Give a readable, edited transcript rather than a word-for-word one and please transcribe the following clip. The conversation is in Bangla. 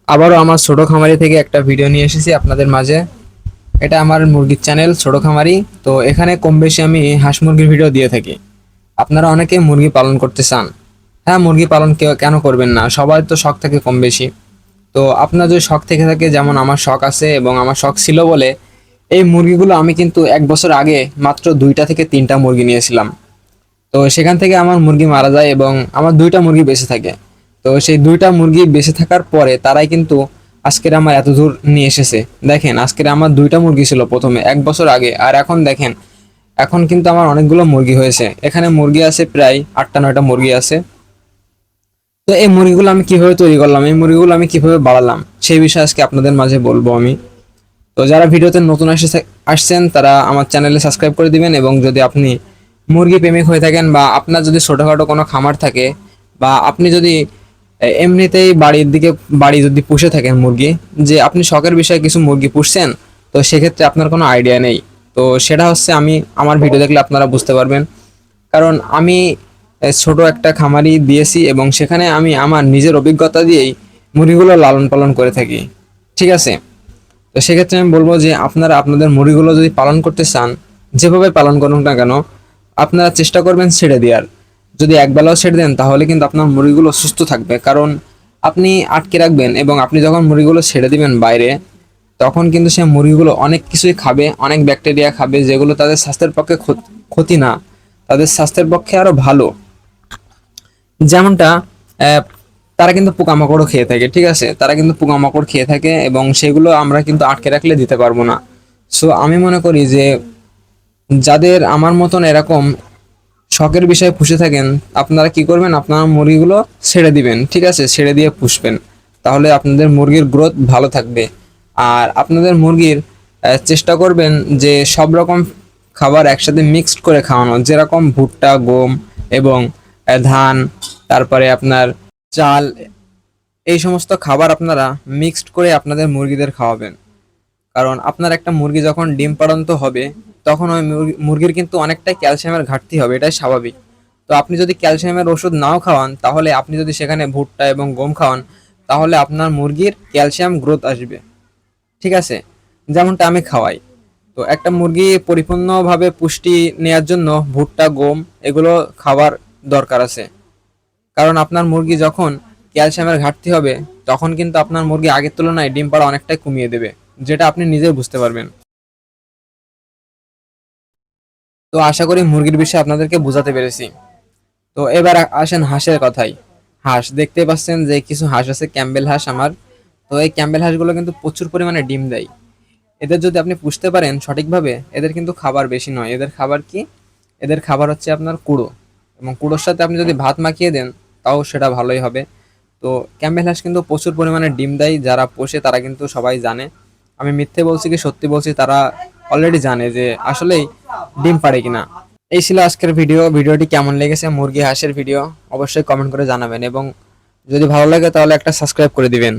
আবারও আমার ছোট খামারি থেকে একটা ভিডিও নিয়ে এসেছি আপনাদের মাঝে। এটা আমার মুরগির চ্যানেল ছোট খামারি। তো এখানে কম বেশি আমি হাঁস মুরগির ভিডিও দিয়ে থাকি। আপনারা অনেকে মুরগি পালন করতে চান। হ্যাঁ, মুরগি পালন কেন করবেন না, সবার তো শখ থাকে কম বেশি। তো আপনার যদি শখ থেকে থাকে, যেমন আমার শখ আছে এবং আমার শখ ছিল বলে এই মুরগিগুলো আমি কিন্তু 1 বছর আগে মাত্র 2টা থেকে 3টা মুরগি নিয়েছিলাম। তো সেখান থেকে আমার মুরগি মারা যায় এবং আমার 2টা মুরগি বেঁচে থাকে। তো সেই 2টা মুরগি বেঁচে থাকার পরে তারাই কিন্তু আজকের আমার এত দূর নিয়ে এসেছে। দেখেন, আজকের আমার 2টা মুরগি ছিল প্রথমে 1 বছর আগে, আর এখন দেখেন, এখন কিন্তু আমার অনেকগুলো মুরগি হয়েছে। এখানে মুরগি আছে প্রায় 8টা 9টা মুরগি আছে। তো এই মুরগিগুলো আমি কিভাবে তৈরি করলাম, এই মুরগিগুলো আমি কিভাবে বাড়ালাম, সেই বিষয়ে আজকে আপনাদের মাঝে বলবো আমি। তো যারা ভিডিওতে নতুন আসছেন তারা আমার চ্যানেলে সাবস্ক্রাইব করে দিবেন, এবং যদি আপনি মুরগি প্রেমিক হয়ে থাকেন বা আপনার যদি ছোটোখাটো কোনো খামার থাকে, বা আপনি যদি এমনিতেই বাড়ির দিকে বাড়ি যদি পুষে থাকেন মুরগি, যে আপনি শখের বিষয়ে কিছু মুরগি পুষছেন, তো সেক্ষেত্রে আপনার কোনো আইডিয়া নেই, তো সেটা হচ্ছে আমি আমার ভিডিও দেখলে আপনারা বুঝতে পারবেন। কারণ আমি ছোট একটা খামারি দিয়েছি এবং সেখানে আমি আমার নিজের অভিজ্ঞতা দিয়েই মুরগিগুলো লালন পালন করে থাকি। ঠিক আছে? তো সেক্ষেত্রে আমি বলবো যে আপনারা আপনাদের মুরগিগুলো যদি পালন করতে চান, যেভাবে পালন করুন না কেন, আপনারা চেষ্টা করবেন ছেড়ে দেওয়ার। যদি একবেলাও ছেড়ে দেন তাহলে কিন্তু আপনার মুরগিগুলো সুস্থ থাকবে, কারণ আপনি আটকে রাখবেন এবং আপনি যখন মুরগিগুলো ছেড়ে দিবেন বাইরে, তখন কিন্তু সে মুরগিগুলো অনেক কিছুই খাবে, অনেক ব্যাকটেরিয়া খাবে, যেগুলো তাদের স্বাস্থ্যের পক্ষে ক্ষতি না, তাদের স্বাস্থ্যের পক্ষে আরো ভালো। যেমনটা আহ, তারা কিন্তু পোকামাকড়ও খেয়ে থাকে। ঠিক আছে, তারা কিন্তু পোকামাকড় খেয়ে থাকে এবং সেগুলো আমরা কিন্তু আটকে রাখলে দিতে পারবো না। সো আমি মনে করি যে যাদের আমার মতন এরকম শখের বিষয়ে পুষে থাকেন, আপনারা কি করবেন, আপনারা মুরগিগুলো ছেড়ে দিবেন। ঠিক আছে, ছেড়ে দিয়ে পুষবেন, তাহলে আপনাদের মুরগির গ্রোথ ভালো থাকবে। আর আপনাদের মুরগির চেষ্টা করবেন যে সব রকম খাবার একসাথে মিক্সড করে খাওয়ানো, যেরকম ভুট্টা, গম এবং ধান, তারপরে আপনার চাল, এই সমস্ত খাবার আপনারা মিক্সড করে আপনাদের মুরগিদের খাওয়াবেন। কারণ আপনার একটা মুরগি যখন ডিম পাড়ন্ত হবে, তখন ওই মুরগির কিন্তু অনেকটাই ক্যালসিয়ামের ঘাটতি হবে, এটাই স্বাভাবিক। তো আপনি যদি ক্যালসিয়ামের ওষুধ নাও খাওয়ান, তাহলে আপনি যদি সেখানে ভুট্টা এবং গম খাওয়ান, তাহলে আপনার মুরগির ক্যালসিয়াম গ্রোথ আসবে। ঠিক আছে? যেমনটা আমি খাওয়াই। তো একটা মুরগি পরিপূর্ণভাবে পুষ্টি নেয়ার জন্য ভুট্টা, গম এগুলো খাবার দরকার আছে। কারণ আপনার মুরগি যখন ক্যালসিয়ামের ঘাটতি হবে, তখন কিন্তু আপনার মুরগি আগের তুলনায় ডিম পাড়া অনেকটাই কমিয়ে দেবে, যেটা আপনি নিজেই বুঝতে পারবেন। তো আশা করি মুরগির বিষয়ে আপনাদেরকে বোঝাতে পেরেছি। তো এবার আসেন হাঁসের কথাই। হাঁস দেখতে পাচ্ছেন যে কিছু হাঁস আছে ক্যাম্বেল হাঁস আমার। তো এই ক্যাম্বেল হাঁসগুলো কিন্তু প্রচুর পরিমাণে ডিম দেয়। এদের যদি আপনি পুষতে পারেন সঠিকভাবে, এদের কিন্তু খাবার বেশি নয়। এদের খাবার কি? এদের খাবার হচ্ছে আপনার কুড়ো, এবং কুড়োর সাথে আপনি যদি ভাত মাখিয়ে দেন, তাও সেটা ভালোই হবে। তো ক্যাম্বেল হাঁস কিন্তু প্রচুর পরিমাণে ডিম দেয়, যারা পোষে তারা কিন্তু সবাই জানে। আমি মিথ্যে বলছি কি সত্যি বলছি, তারা অলরেডি জানে যে আসলেই ডিম পাড়ে কিনা। এই ছিল আজকের ভিডিওটি কেমন লেগেছে মুরগি হাঁসের ভিডিও, অবশ্যই কমেন্ট করে জানাবেন, এবং যদি ভালো লাগে তাহলে একটা সাবস্ক্রাইব করে দিবেন।